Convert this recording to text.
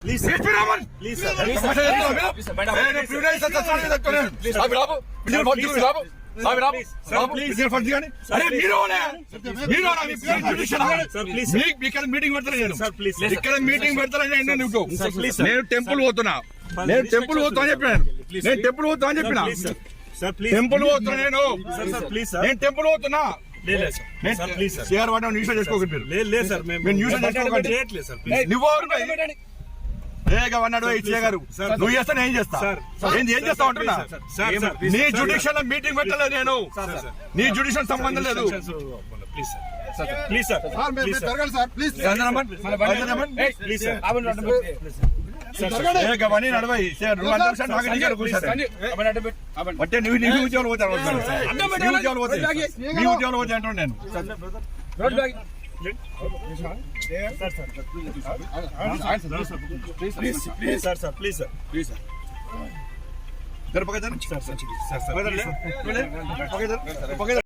Please, sir. Please, sir. Please, sir. Meeting పెడతాను నేను temple పోతున్నా అని చెప్పినాను నేను టెంపుల్ పోతా అని చెప్పిన టెంపుల్ పోతున్నా నేను టెంపుల్ పోతున్నా షేర్ వాడడం న్యూస్ చేసుకోకండి నువ్వు అన్నాడు ఇచ్చే గారు నువ్వు చేస్తా నేను చేస్తా ఏం చేస్తా అంటున్నా నీ జ్యుడిషియల్ మీటింగ్ పెట్టలేదు నేను నీ జ్యుడిషియల్ సంబంధం లేదు నడవై అంటే నువ్వు నీ ఉద్యోగాలు పోతాను నీ ఉద్యోగాలు పోతాయి నీ ఉద్యోగాలు పోతాయి అంటున్నాను నేను